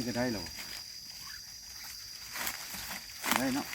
ก็ได้หรอได้เนาะ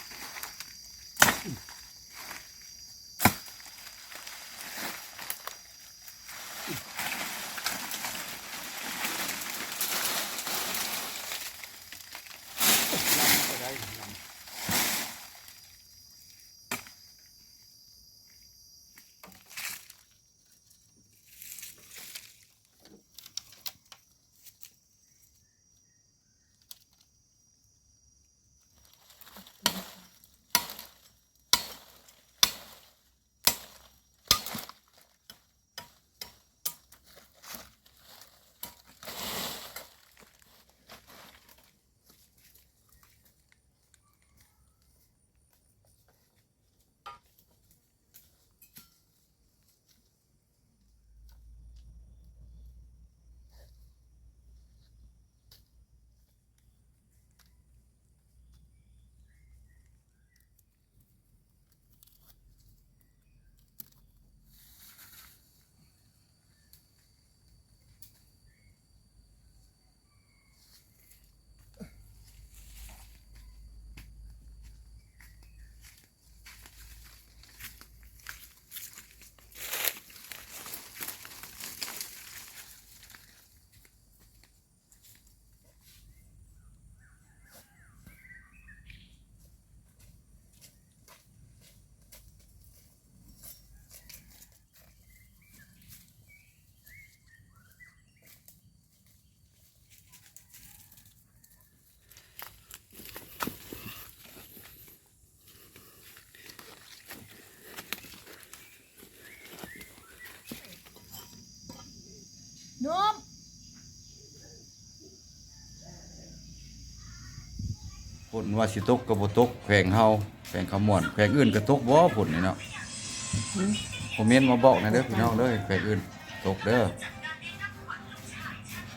นุ่มผลว่าสิตกก็บ่ตกแขวงเฮาแขวงขมวนแขวงอื่นก็ตกบ่ผลนี่เนาะคอมเมนต์มาบอกหน่อยเด้อพี่น้องเด้อแขวงอื่นตกเด้อ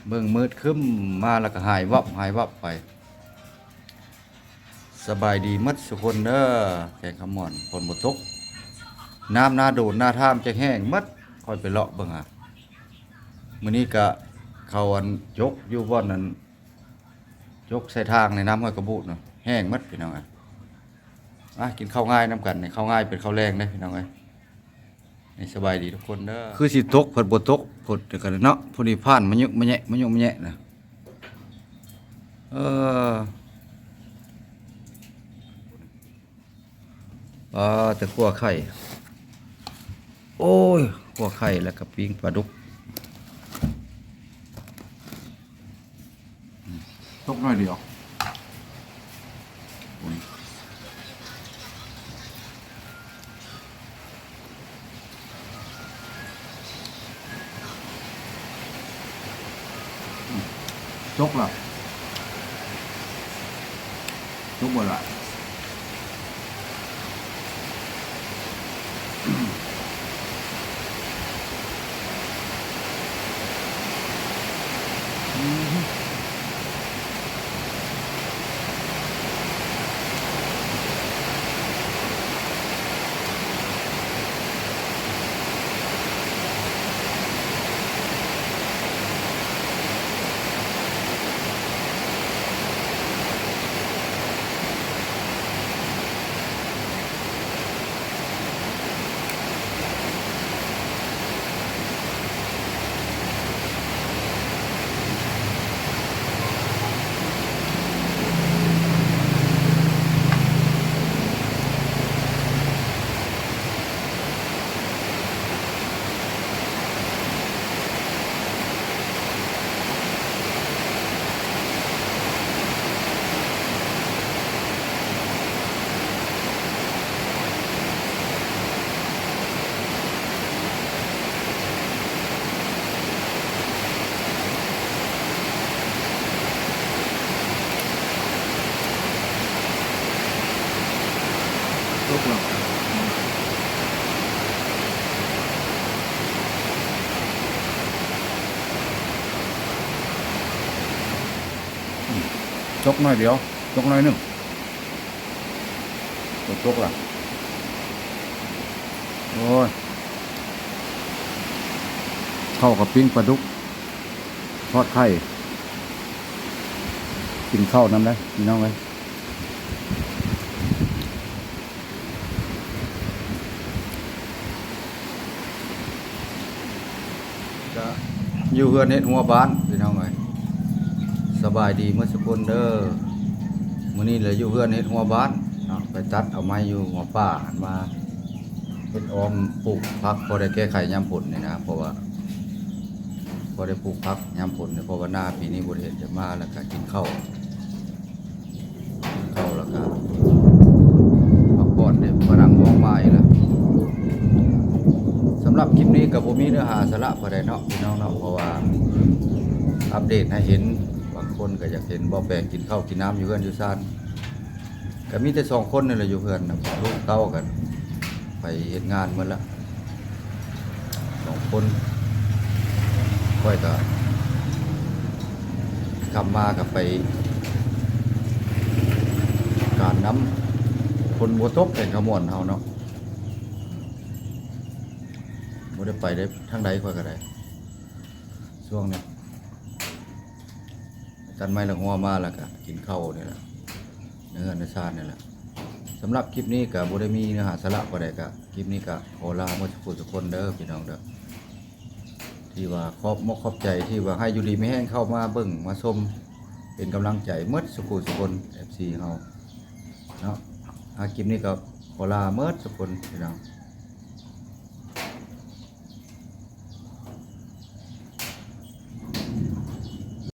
เบิ่งมืดครึ้มมาแล้วก็หายวับไปสบายดีหมดทุกคนเด้อแขวงขมวนฝนบ่ตกน้ำหน้าโดดหน้าท่ามจะแห้งหมดค่อยไปเลาะเบิ่งหามื้อนี้ก็เขาอันยกอยู่บ่อนนั้นยกใส่ทางในน้ำห้อยกระบุเนาะแห้งหมดพี่น้องเอ้ยกินข้าวง่ายน้ำกันในข้าวง่ายเป็นข้าวแรงเด้พี่น้องเอ้ยให้สบายดีทุกคนเด้อคือสิตกเพิ่นบ่ตกพดกันเนาะพอดีผ่านมายุมาแยะนะแต่ขั่วไข่โอ้ยขั่วไข่แล้วก็ปิ้งปลาดุกตกหน่อยเดียวจกล่ะจกบ่ล่ะจกล่ะจกหน่อยเดียวจกหน่อยหนึ่งจกล่ะโอ้ยเข้ากับปิ้งปลาดุกทอดไข่ กินข้าวน้ำได้พี่น้องเอ้ยก็อยู่เฮือนเฮ็ดหัวบ้านพี่น้องเอ้ยสบายดีเมื่อสักคนเด้อมื้อนี้เลยอยู่เฮือนเฮ็ดหัวบ้านเนาะไปตัดเอาไม้อยู่หัวป่าหันมาเฮ็ดออมปลูกผักพอได้แก้ไขยามฝนนี่นะเพราะว่าพอได้ปลูกผักยามฝนเนี่ยเพราะว่าหน้าปีนี้บ่ได้เฮ็ดจะมาแล้วก็กินข้าวแล้วก็พักผ่อนได้ฝรั่งมองมาอีกแล้วสำหรับคลิปนี้ก็บ่มีเนื้อหาสาระปานใดเนาะพี่น้องเนาะเพราะว่าอัปเดตให้เห็นบางคนก็อยากเห็นบ่แปลงกินข้าวกินน้ำอยู่เฮือนอยู่ซ่านก็มีแต่2คนนี่แหละอยู่เฮือนน่ะลูกเต้ากันไปเฮ็ดงานหมดแล้ว2คนค่อยก็กลับมาก็ไปการน้ำคนบ่ตกแต่งขมวนเฮาเนาะบ่ได้ไปได้ทางใดค่อยก็ได้ช่วงนี้กันไม้ละหัวมาแล้วก็กินข้าวนี่แหละเนื้อในชาตินี่แหละสำหรับคลิปนี้ก็บ่ได้มีเนื้อหาสาระปานใดก็คลิปนี้ก็ขอลาหมดทุกคนเด้อพี่น้องเด้อที่ว่าขอบขอบใจที่ว่าให้อยู่ดีไม่แห้งเข้ามาเบิ่งมาชมเป็นกำลังใจหมดทุกคน FC เฮาเนาะคลิปนี้ก็ขอลาหมดทุกคนพี่น้อง